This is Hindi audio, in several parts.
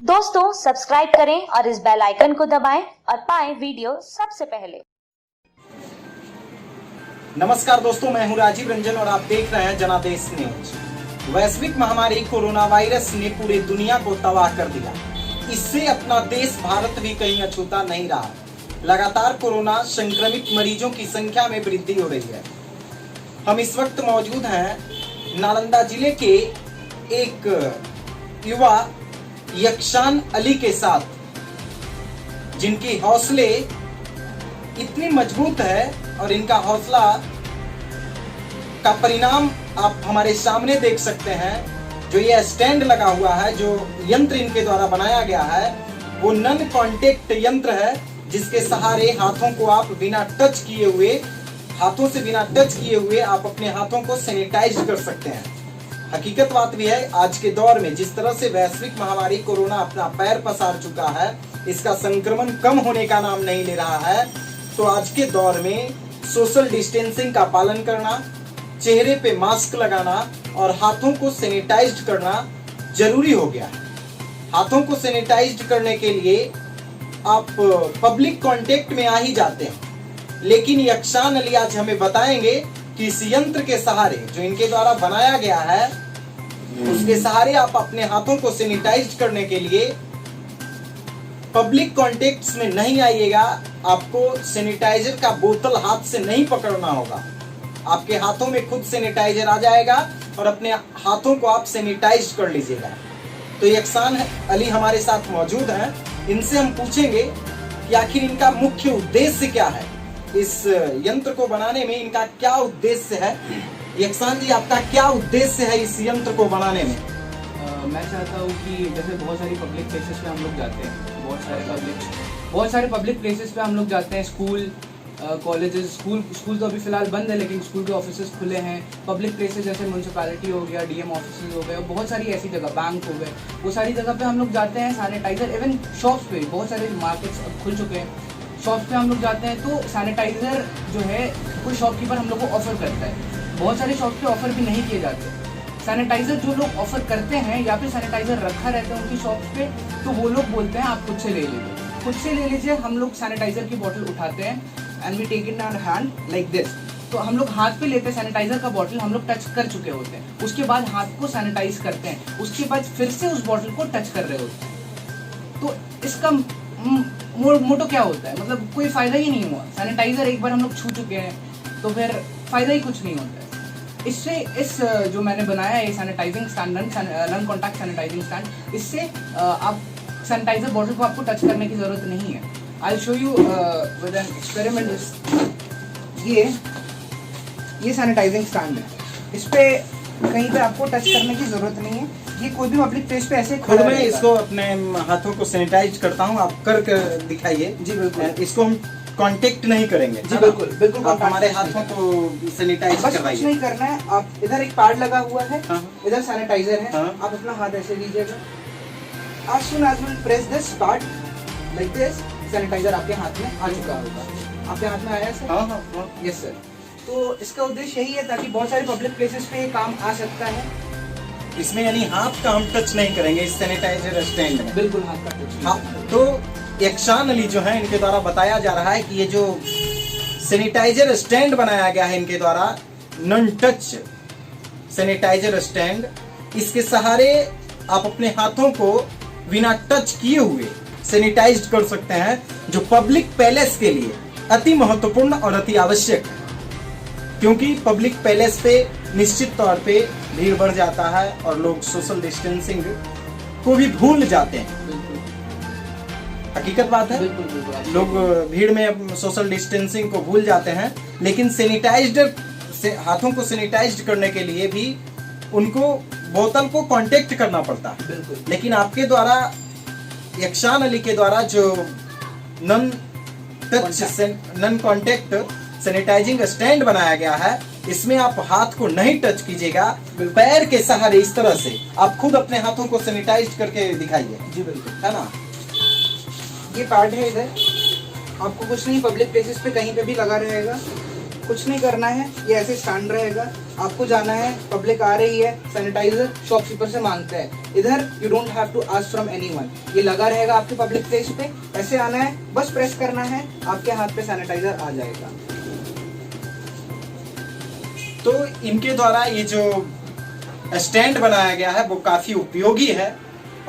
दोस्तों सब्सक्राइब करें और इस बेल आइकन को दबाएं और पाएं वीडियो सबसे पहले। नमस्कार दोस्तों, मैं हूं राजीव रंजन और आप देख रहे हैं जनादेश न्यूज। वैश्विक महामारी कोरोना वायरस ने पूरी दुनिया को तबाह कर दिया। इससे अपना देश भारत भी कहीं अछूता नहीं रहा। लगातार कोरोना संक्रमित मरीजों की संख्या में वृद्धि हो रही है। हम इस वक्त मौजूद हैं नालंदा जिले के एक युवा यक्षान अली के साथ, जिनकी हौसले इतनी मजबूत है और इनका हौसला का परिणाम आप हमारे सामने देख सकते हैं। जो ये स्टैंड लगा हुआ है, जो यंत्र इनके द्वारा बनाया गया है, वो नॉन कॉन्टेक्ट यंत्र है, जिसके सहारे हाथों को आप बिना टच किए हुए आप अपने हाथों को सैनिटाइज कर सकते हैं। हकीकत बात भी है, आज के दौर में जिस तरह से वैश्विक महामारी कोरोना अपना पैर पसार चुका है, इसका संक्रमण कम होने का नाम नहीं ले रहा है। तो आज के दौर में सोशल डिस्टेंसिंग का पालन करना, चेहरे पे मास्क लगाना और हाथों को सैनिटाइज करना जरूरी हो गया है। हाथों को सैनिटाइज करने के लिए आप पब्लिक कांटेक्ट में आ ही जाते हैं, लेकिन यक्षान अली आज हमें बताएंगे कि इस यंत्र के सहारे, जो इनके द्वारा बनाया गया है, उसके सहारे आप अपने हाथों को सैनिटाइज करने के लिए पब्लिक कॉन्टेक्ट्स में नहीं आइएगा। आपको सैनिटाइजर का बोतल हाथ से नहीं पकड़ना होगा। आपके हाथों में खुद सैनिटाइजर आ जाएगा और अपने हाथों को आप सैनिटाइज कर लीजिएगा। तो यक्षान अली हमारे साथ मौजूद हैं। इनसे हम पूछेंगे कि आखिर इनका मुख्य उद्देश्य क्या है, इस यंत्र को बनाने में इनका क्या उद्देश्य है। यक्षान जी, आपका क्या उद्देश्य है इस यंत्र को बनाने में? मैं चाहता हूँ कि जैसे बहुत सारी पब्लिक प्लेसेस पे हम लोग जाते हैं, बहुत सारे पब्लिक प्लेसेस पे हम लोग जाते हैं, स्कूल, कॉलेजेस, स्कूल तो अभी फिलहाल बंद है, लेकिन स्कूल के ऑफिसेज खुले हैं। पब्लिक प्लेसेस जैसे म्यूनसिपैलिटी हो गया, डीएम ऑफिसेज हो गए, बहुत सारी ऐसी जगह, बैंक हो गए, वो सारी जगह पे हम लोग जाते हैं। सैनिटाइजर, इवन शॉप्स पे, बहुत सारे मार्केट्स अब खुल चुके हैं, शॉप्स पे हम लोग जाते हैं तो सैनिटाइजर जो है कोई शॉपकीपर हम लोग को ऑफर करता है। बहुत सारे शॉप पे ऑफर भी नहीं किए जाते सैनिटाइजर। जो लोग ऑफर करते हैं या फिर सैनिटाइजर रखा रहता है उनकी शॉप्स पे, तो वो लोग बोलते हैं आप खुद से ले लीजिए। हम लोग सैनिटाइजर की बोतल उठाते हैं and we take in our hand like this. तो हम लोग हाथ पे लेते हैं सैनिटाइजर का बोतल, हम लोग टच कर चुके होते हैं, उसके बाद हाथ को सैनिटाइज करते हैं, उसके बाद फिर से उस बोतल को टच कर रहे होते हैं। तो इसका मोटो क्या होता है, मतलब कोई फायदा ही नहीं हुआ। सैनिटाइजर एक बार हम लोग छू चुके हैं तो फिर फायदा ही कुछ नहीं होता है इससे। इस जो मैंने बनाया है sanitising stand, non contact sanitising stand, इससे आप सैनिटाइजर बॉटल को आपको टच करने की जरूरत नहीं है। I show you with an experiment. ये सैनिटाइजिंग स्टैंड है, इस पे कहीं पे आपको टच करने की जरूरत नहीं है। ये कोई भी पब्लिक प्लेस पे ऐसे खुद में इसको अपने हाथों को सैनिटाइज करता हूँ, आप कर दिखाइए। जी बिल्कुल। इसको हम कांटेक्ट नहीं करेंगे। जी बिल्कुल आप हमारे हाथों को सैनिटाइज करवाइए। कुछ नहीं करना है। आप इधर एक पैड लगा हुआ है, इधर सैनिटाइजर है। हाँ। आप अपना हाथ ऐसे लीजिएगा। As soon as you press this part like this, sanitiser आपके हाथ में आ चुका होगा। आपके हाथ में आया सर? हाँ। Yes sir. तो इसका उद्देश्य यही है ताकि बहुत सारे पब्लिक प्लेसेस पे ये काम आ सकता है। इसमें यानी हाथ का हम टच नहीं करेंगे इस सैनिटाइजर स्टैंड में। बिल्कुल हाथ का टच। हाँ, तो यक्षान अली जो है, इनके द्वारा बताया जा रहा है कि ये जो सैनिटाइजर स्टैंड बनाया गया है इनके द्वारा, नॉन टच सैनिटाइजर स्टैंड, इसके सहारे आप अपने हाथों को बिना टच किए हुए सैनिटाइज कर सकते हैं, जो पब्लिक पैलेस के लिए अति महत्वपूर्ण और अति आवश्यक है। क्योंकि पब्लिक पैलेस पे निश्चित तौर पे भीड़ बढ़ जाता है और लोग सोशल डिस्टेंसिंग को भी भूल जाते हैं। हकीकत बात है, लोग भीड़ में सोशल डिस्टेंसिंग को भूल जाते हैं, लेकिन सैनिटाइजर से हाथों को सैनिटाइज करने के लिए भी उनको बोतल को कांटेक्ट करना पड़ता है। लेकिन आपके द्वारा, यक्षान अली के द्वारा, जो नॉन कॉन्टेक्ट सैनिटाइजिंग स्टैंड बनाया गया है, इसमें आप हाथ को नहीं टच कीजिएगा, पैर के सहारे इस तरह से आप खुद अपने हाथों को सैनिटाइज करके दिखाइए। जी बिल्कुल, है ना। ये पार्ट है इधर, आपको कुछ नहीं, पब्लिक प्लेसेस पे कहीं पे भी लगा रहेगा। कुछ नहीं करना है, ये ऐसे स्टैंड रहेगा। आपको जाना है, पब्लिक आ रही है, सैनिटाइजर शॉपकीपर से मांगते हैं। इधर you don't have to ask from anyone, ये लगा रहेगा आपके पब्लिक प्लेस पे। ऐसे आना है, बस प्रेस करना है, आपके हाथ पे सैनिटाइजर आ जाएगा। तो इनके द्वारा ये जो स्टैंड बनाया गया है वो काफी उपयोगी है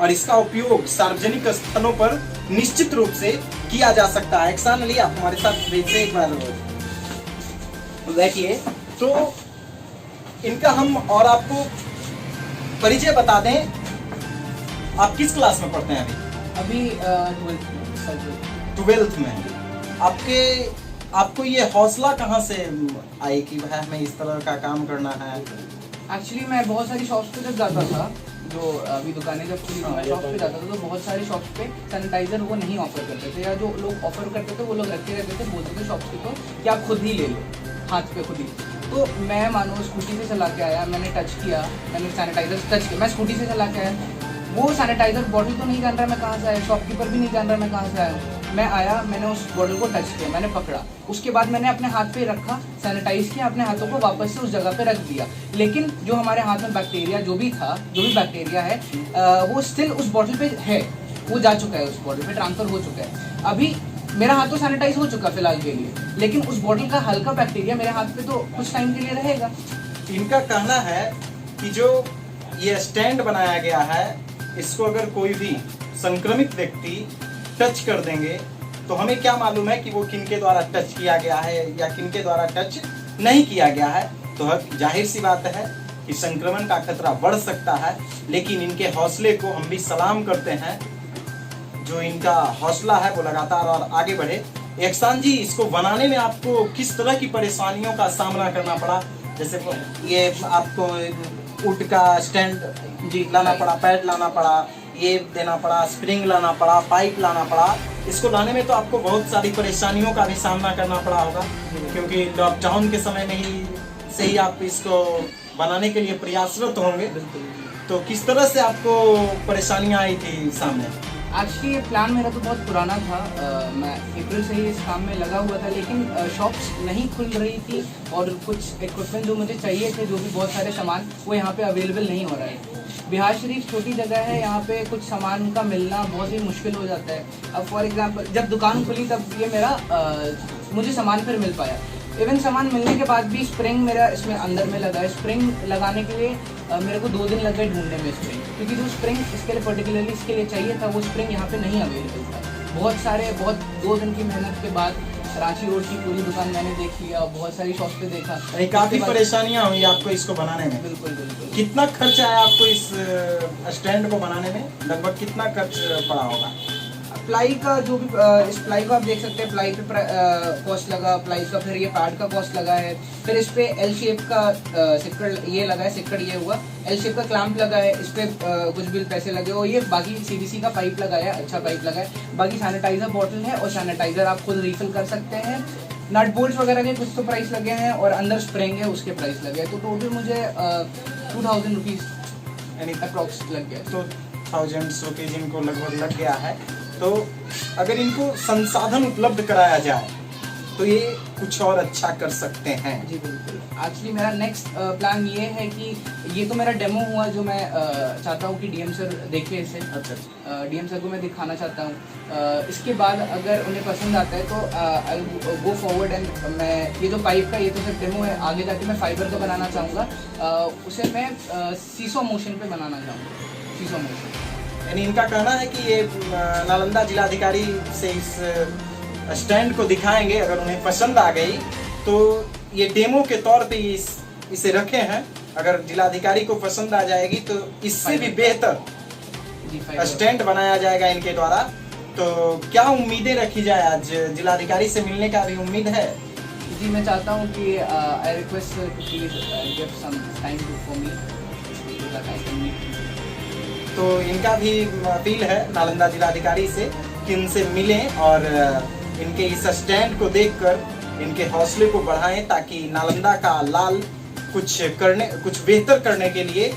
और इसका उपयोग सार्वजनिक स्थलों पर निश्चित रूप से किया जा सकता है। एक्सान अली, आप हमारे साथ बैठिए एक बार, बैठिए। तो इनका हम और आपको परिचय बता दें। आप किस क्लास में पढ़ते हैं अभी? अभी 12th में। आपको ये हौसला कहाँ से आई कि भाई हमें इस तरह का काम करना है? एक्चुअली मैं बहुत सारी शॉप्स पे जब जाता था, जो अभी दुकानें जब खुली थी, शॉप पे जाता था, तो बहुत सारी शॉप्स पे सैनिटाइजर वो नहीं ऑफर करते थे, या जो लोग ऑफर करते थे वो लोग रखे रहते थे, बोलते थे शॉप्स के तो कि आप खुद ही ले लो, हाथ पे खुद ही। तो मैं मानो स्कूटी से चला के आया, मैंने टच किया, मैंने सैनिटाइजर टच किया, मैं स्कूटी से चला के आया, वो सैनिटाइजर बॉटल तो नहीं जान रहा मैं कहाँ से आया, शॉपकीपर भी नहीं जान रहा मैं कहाँ से आया। मैं आया, मैंने उस बॉटल को टच किया, मैंने पकड़ा, उसके बाद मैंने अपने हाथ पे रखा, सैनिटाइज किया, अपने हाथों को वापस से उस जगह पे रख दिया। लेकिन जो हमारे हाथ में बैक्टीरिया जो भी था, जो भी बैक्टीरिया है, वो स्टिल उस बॉटल पे है, वो जा चुका है, उस बॉटल पे ट्रांसफर हो चुका है। अभी मेरा हाथ तो सैनिटाइज हो चुका फिलहाल के लिए, लेकिन उस बॉटल का हल्का बैक्टीरिया मेरे हाथ पे तो कुछ टाइम के लिए रहेगा। इनका कहना है कि जो ये स्टैंड बनाया गया है, इसको अगर कोई भी संक्रमित व्यक्ति टच कर देंगे तो हमें क्या मालूम है कि वो किनके द्वारा टच किया गया है या किनके द्वारा टच नहीं किया गया है। तो जाहिर सी बात है कि संक्रमण का खतरा बढ़ सकता है, लेकिन इनके हौसले को हम भी सलाम करते हैं। जो इनका हौसला है वो लगातार और आगे बढ़े। एक्सान जी, इसको बनाने में आपको किस तरह की परेशानियों का सामना करना पड़ा? जैसे ये आपको वुड का स्टैंड जी लाना पड़ा, पैड लाना पड़ा, ये देना पड़ा, स्प्रिंग लाना पड़ा, पाइप लाना पड़ा। इसको लाने में तो आपको बहुत सारी परेशानियों का भी सामना करना पड़ा होगा, क्योंकि लॉकडाउन के समय में ही से ही आप इसको बनाने के लिए प्रयासरत होंगे। तो किस तरह से आपको परेशानियां आई थी सामने? एक्चुअली ये प्लान मेरा तो बहुत पुराना था, मैं अप्रैल से ही इस काम में लगा हुआ था, लेकिन शॉप्स नहीं खुल रही थी और कुछ इक्विपमेंट जो मुझे चाहिए थे, जो भी बहुत सारे सामान, वो यहाँ पे अवेलेबल नहीं हो रहा है। बिहार शरीफ छोटी जगह है, यहाँ पे कुछ सामान का मिलना बहुत ही मुश्किल हो जाता है। अब फॉर एग्जांपल जब दुकान खुली तब ये मेरा मुझे सामान फिर मिल पाया। इवन सामान मिलने के बाद भी स्प्रिंग मेरा इसमें अंदर में लगा है। स्प्रिंग लगाने के लिए मेरे को 2 दिन लग गए ढूंढने में स्प्रिंग, क्योंकि जो स्प्रिंग इसके लिए पर्टिकुलरली इसके लिए चाहिए था वो स्प्रिंग यहाँ पे नहीं अवेलेबल था। बहुत 2 दिन की मेहनत के बाद रांची रोड की पूरी दुकान मैंने देख लिया, बहुत सारी शॉप पे देखा। काफी परेशानियां हुई आपको इसको बनाने में? बिल्कुल बिल्कुल। कितना खर्च आया आपको इस स्टैंड को बनाने में? लगभग कितना खर्च पड़ा होगा? प्लाई का जो भी इस प्लाई को आप देख सकते हैं, प्लाई पे कॉस्ट लगा, प्लाई का, फिर ये पैड का कॉस्ट लगा है, फिर इस पे एल शेप का सिक्कड़ ये लगा है, सिक्कड़ ये हुआ, एल शेप का क्लैंप लगा है, इस पे कुछ बिल पैसे लगे, और ये बाकी सीवीसी का पाइप लगा है, अच्छा पाइप लगा है, बाकी सैनिटाइजर बॉटल है और सैनिटाइजर आप खुद रिफिल कर सकते हैं। नट बोल्ट वगैरह के कुछ तो प्राइस लगे हैं और अंदर स्प्रिंग है उसके प्राइस लगे हैं, तो टोटल मुझे 2000 रुपीज़ अप्रॉक्स लग गया। तो 1000 रुपीज इनको लगभग लग गया है। तो अगर इनको संसाधन उपलब्ध कराया जाए तो ये कुछ और अच्छा कर सकते हैं। जी बिल्कुल। एक्चुअली मेरा नेक्स्ट प्लान ये है कि ये तो मेरा डेमो हुआ, जो मैं चाहता हूँ कि डीएम सर देखे इसे। अच्छा। डीएम सर को मैं दिखाना चाहता हूँ। इसके बाद अगर उन्हें पसंद आता है तो आई गो फॉरवर्ड एंड मैं ये जो पाइप का ये तो सिर्फ डेमो है, आगे जाके मैं फाइबर का बनाना चाहूँगा, उसे मैं सीसो मोशन पे बनाना चाहूँगा, सीसो मोशन। यानी इनका कहना है कि ये नालंदा जिलाधिकारी से इस स्टैंड को दिखाएंगे, अगर उन्हें पसंद आ गई तो ये डेमो के तौर पे इसे रखे हैं। अगर जिलाधिकारी को पसंद आ जाएगी तो इससे भी बेहतर स्टैंड बनाया जाएगा इनके द्वारा। तो क्या उम्मीदें रखी जाए? आज जिलाधिकारी से मिलने का भी उम्मीद है? जी मैं चाहता हूँ कि I request to please give some time for me so that I can meet. तो इनका भी अपील है नालंदा जिलाधिकारी से कि इनसे मिलें और इनके इस स्टैंड को देखकर इनके हौसले को बढ़ाएं, ताकि नालंदा का लाल कुछ बेहतर करने के लिए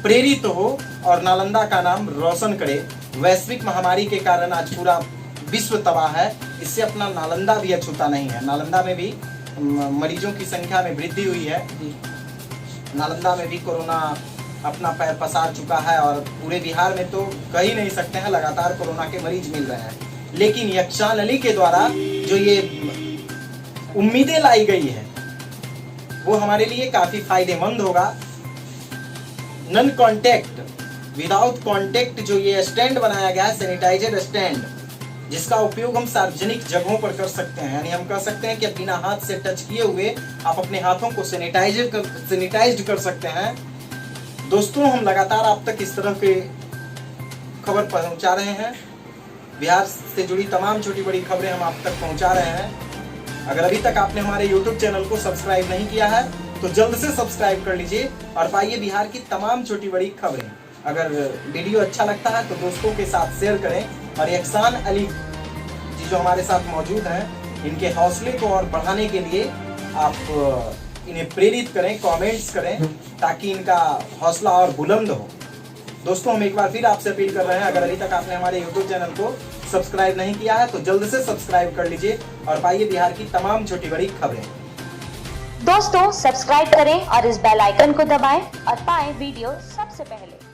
प्रेरित हो और नालंदा का नाम रोशन करे। वैश्विक महामारी के कारण आज पूरा विश्व तबाह है, इससे अपना नालंदा भी अछूता नहीं है। नालंदा में भी मरीजों की संख्या में वृद्धि हुई है। नालंदा में भी कोरोना अपना पैर पसार चुका है और पूरे बिहार में तो कह ही नहीं सकते हैं, लगातार कोरोना के मरीज मिल रहे हैं। लेकिन यक्षान अली के द्वारा जो ये उम्मीदें लाई गई है वो हमारे लिए काफी फायदेमंद होगा। नन कॉन्टेक्ट, विदाउट कॉन्टेक्ट जो ये स्टैंड बनाया गया है, सैनिटाइजर स्टैंड, जिसका उपयोग हम सार्वजनिक जगहों पर कर सकते हैं। यानी हम कह सकते हैं कि बिना हाथ से टच किए हुए आप अपने हाथों को सैनिटाइज कर सकते हैं। दोस्तों, हम लगातार आप तक इस तरह के खबर पहुंचा रहे हैं। बिहार से जुड़ी तमाम छोटी बड़ी खबरें हम आप तक पहुंचा रहे हैं। अगर अभी तक आपने हमारे YouTube चैनल को सब्सक्राइब नहीं किया है तो जल्द से सब्सक्राइब कर लीजिए और पाइए बिहार की तमाम छोटी बड़ी खबरें। अगर वीडियो अच्छा लगता है तो दोस्तों के साथ शेयर करें और यक्षान अली जी जो हमारे साथ मौजूद हैं, इनके हौसले को और बढ़ाने के लिए आप इन्हें प्रेरित करें, कमेंट्स करें ताकि इनका हौसला और बुलंद हो। दोस्तों, हम एक बार फिर आपसे अपील कर रहे हैं, अगर अभी तक आपने हमारे YouTube चैनल को सब्सक्राइब नहीं किया है तो जल्द से सब्सक्राइब कर लीजिए और पाइए बिहार की तमाम छोटी बड़ी खबरें। दोस्तों, सब्सक्राइब करें और इस बेल आइकन को दबाएं और पाएं वीडियो सबसे पहले।